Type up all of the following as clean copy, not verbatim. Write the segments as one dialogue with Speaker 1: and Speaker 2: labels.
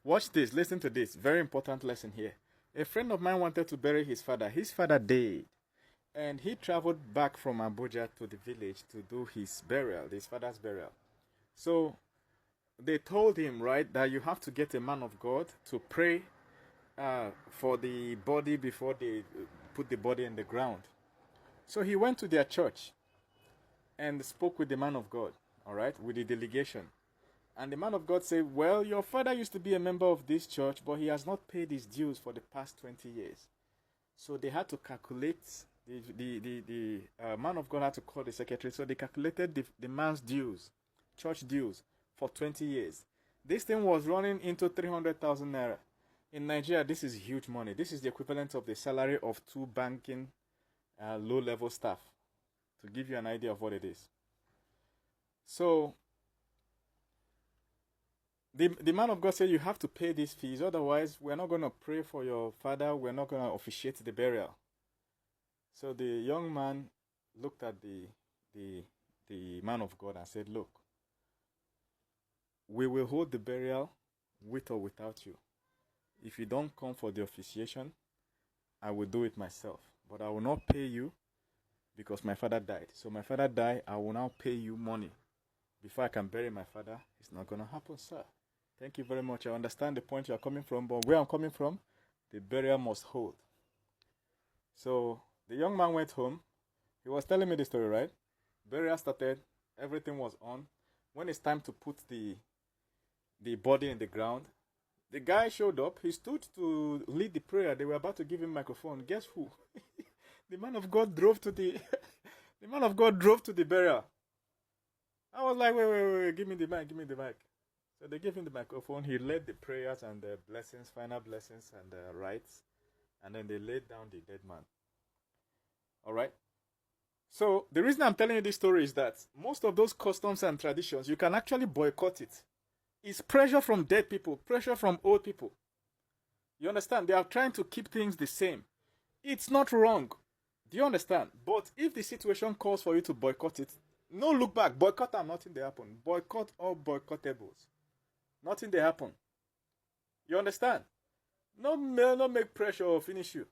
Speaker 1: Watch this. Listen to this. Very important lesson here. A friend of mine wanted to bury his father. His father died. And he traveled back from Abuja to the village to do his burial, his father's burial. So they told him, right, that you have to get a man of God to pray for the body before they put the body in the ground. So he went to their church and spoke with the man of God, all right, with the delegation. And the man of God said, well, your father used to be a member of this church, but he has not paid his dues for the past 20 years. So they had to calculate, the man of God had to call the secretary, so they calculated the man's dues, church dues, for 20 years. This thing was running into 300,000 naira. In Nigeria, this is huge money. This is the equivalent of the salary of 2 banking low-level staff, to give you an idea of what it is. So the man of God said, you have to pay these fees, otherwise we're not going to pray for your father, we're not going to officiate the burial. So the young man looked at the man of God and said, look, we will hold the burial with or without you. If you don't come for the officiation, I will do it myself. But I will not pay you because my father died. So my father died, I will now pay you money. Before I can bury my father, it's not going to happen, sir. Thank you very much. I understand the point you are coming from, but where I'm coming from, the burial must hold. So the young man went home. He was telling me the story, right? Burial started. Everything was on. When it's time to put the body in the ground, the guy showed up. He stood to lead the prayer. They were about to give him microphone. Guess who? The man of God drove to the the man of God drove to the burial. I was like, wait, give me the mic. So they gave him the microphone. He led the prayers and the blessings, final blessings and the rites, and then they laid down the dead man. All right. So the reason I'm telling you this story is that most of those customs and traditions, you can actually boycott it. It's pressure from dead people, pressure from old people. You understand? They are trying to keep things the same. It's not wrong. Do you understand? But if the situation calls for you to boycott it, no look back. Boycott and nothing they happen. Boycott all boycottables. Nothing they happen. You understand? No make pressure or finish you.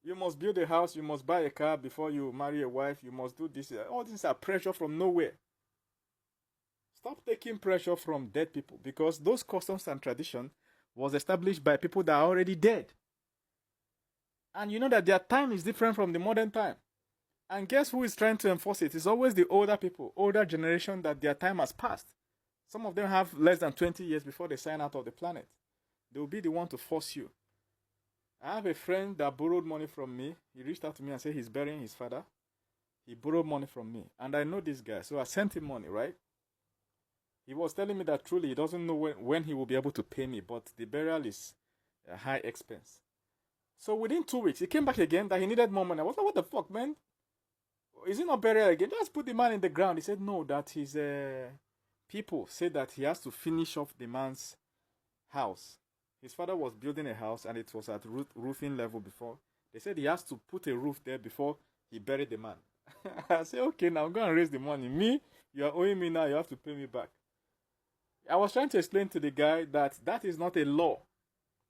Speaker 1: You must build a house. You must buy a car before you marry a wife. You must do this. All these are pressure from nowhere. Stop taking pressure from dead people, because those customs and tradition was established by people that are already dead. And you know that their time is different from the modern time. And guess who is trying to enforce it? It's always the older people, older generation, that their time has passed. Some of them have less than 20 years before they sign out of the planet. They will be the one to force you. I have a friend that borrowed money from me. He reached out to me and said he's burying his father. He borrowed money from me. And I know this guy, so I sent him money, right? He was telling me that truly he doesn't know when he will be able to pay me, but the burial is a high expense. So within 2 weeks, he came back again that he needed more money. I was like, what the fuck, man? Is it not burial again? Just put the man in the ground. He said, no, that his people said that he has to finish off the man's house. His father was building a house and it was at roofing level before. They said he has to put a roof there before he buried the man. I said, okay, now I'm going to raise the money. Me, you are owing me now. You have to pay me back. I was trying to explain to the guy that that is not a law.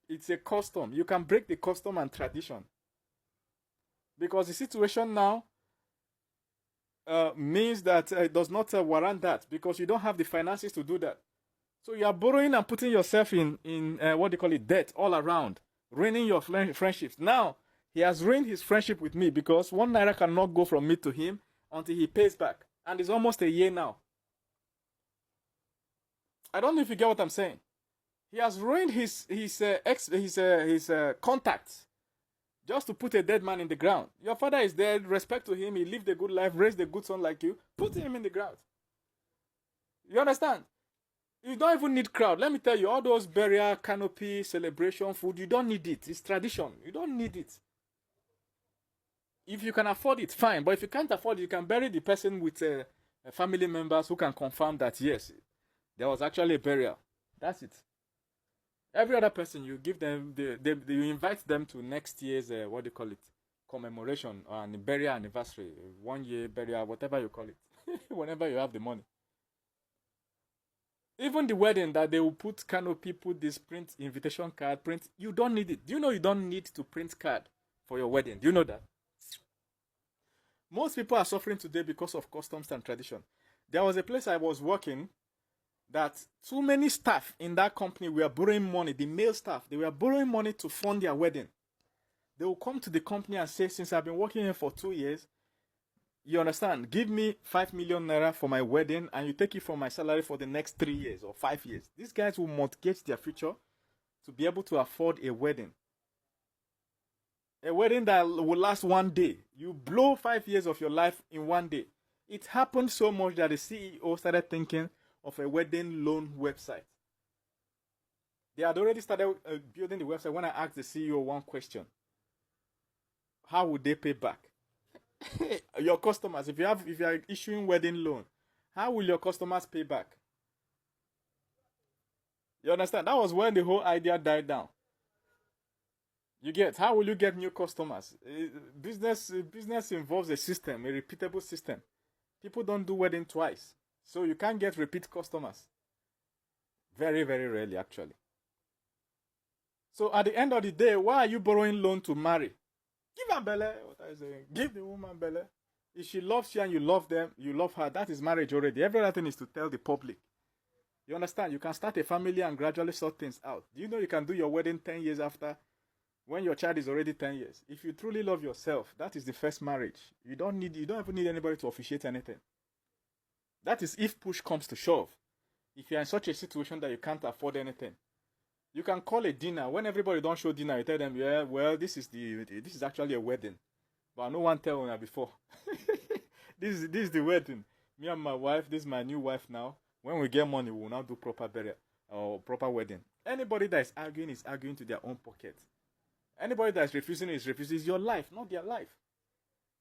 Speaker 1: It's a custom. You can break the custom and tradition. Because the situation now means that it does not warrant that, because you don't have the finances to do that. So you are borrowing and putting yourself in what they call it, debt all around, ruining your friendships. Now, he has ruined his friendship with me because 1 naira cannot go from me to him until he pays back. And it's almost a year now. I don't know if you get what I'm saying. He has ruined his contacts just to put a dead man in the ground. Your father is dead. Respect to him. He lived a good life, raised a good son like you. Put him in the ground. You understand? You don't even need crowd. Let me tell you, all those burial, canopy, celebration, food, you don't need it. It's tradition. You don't need it. If you can afford it, fine. But if you can't afford it, you can bury the person with family members who can confirm that, yes, there was actually a burial. That's it. Every other person, you give them, you invite them to next year's, what do you call it, commemoration or an burial anniversary, 1 year burial, whatever you call it, whenever you have the money. Even the wedding that they will put canopy, put this print invitation card, print. You don't need it. Do you know you don't need to print card for your wedding? Do you know that? Most people are suffering today because of customs and tradition. There was a place I was working that too many staff in that company were borrowing money. The male staff, they were borrowing money to fund their wedding. They will come to the company and say, since I've been working here for 2 years, you understand, give me 5 million naira for my wedding and you take it from my salary for the next 3 years or 5 years. These guys will mortgage their future to be able to afford a wedding. A wedding that will last 1 day. You blow 5 years of your life in 1 day. It happened so much that the CEO started thinking of a wedding loan website. They had already started building the website when I asked the CEO one question. How would they pay back? Your customers, if you are issuing wedding loan, how will your customers pay back? You understand? That was when the whole idea died down. You get, how will you get new customers? Business involves a system, a repeatable system. People don't do wedding twice. So you can't get repeat customers. Very, very rarely, actually. So at the end of the day, why are you borrowing loan to marry? Give her belly. What I saying? Give the woman belly. If she loves you and you love them, you love her, that is marriage already. Every other thing is to tell the public. You understand? You can start a family and gradually sort things out. Do you know you can do your wedding 10 years after when your child is already 10 years? If you truly love yourself, that is the first marriage. You don't even need anybody to officiate anything. That is if push comes to shove. If you're in such a situation that you can't afford anything, you can call a dinner. When everybody don't show dinner, you tell them, yeah, well, this is actually a wedding. But no one tell me before. This is the wedding. Me and my wife, this is my new wife now. When we get money, we will now do proper burial or proper wedding. Anybody that is arguing to their own pocket. Anybody that is refusing is refusing. It's your life, not their life.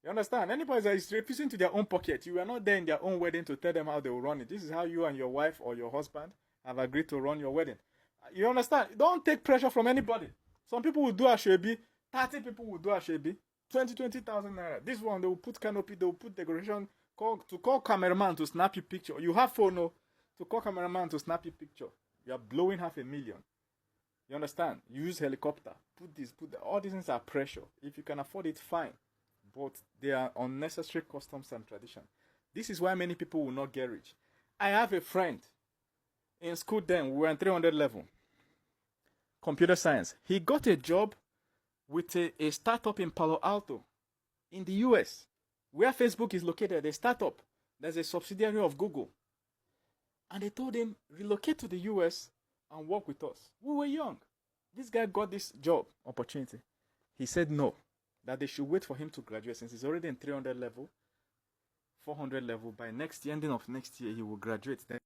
Speaker 1: You understand? Anybody that is refusing to their own pocket, you are not there in their own wedding to tell them how they will run it. This is how you and your wife or your husband have agreed to run your wedding. You understand? Don't take pressure from anybody. Some people will do ashwebi. 30 people will do ashwebi. 20,000 naira. This one, they will put canopy, they will put decoration, call cameraman to snap your picture. You have phone, no? To call cameraman to snap your picture. You are blowing 500,000. You understand? Use helicopter. Put this, all these things are pressure. If you can afford it, fine. But they are unnecessary customs and tradition. This is why many people will not get rich. I have a friend. In school then, we were in 300 level. Computer science. He got a job with a startup in Palo Alto in the US, where Facebook is located, a startup. There's a subsidiary of Google. And they told him, relocate to the US and work with us. We were young. This guy got this job opportunity. He said no, that they should wait for him to graduate since he's already in 300 level, 400 level. By ending of next year, he will graduate. Then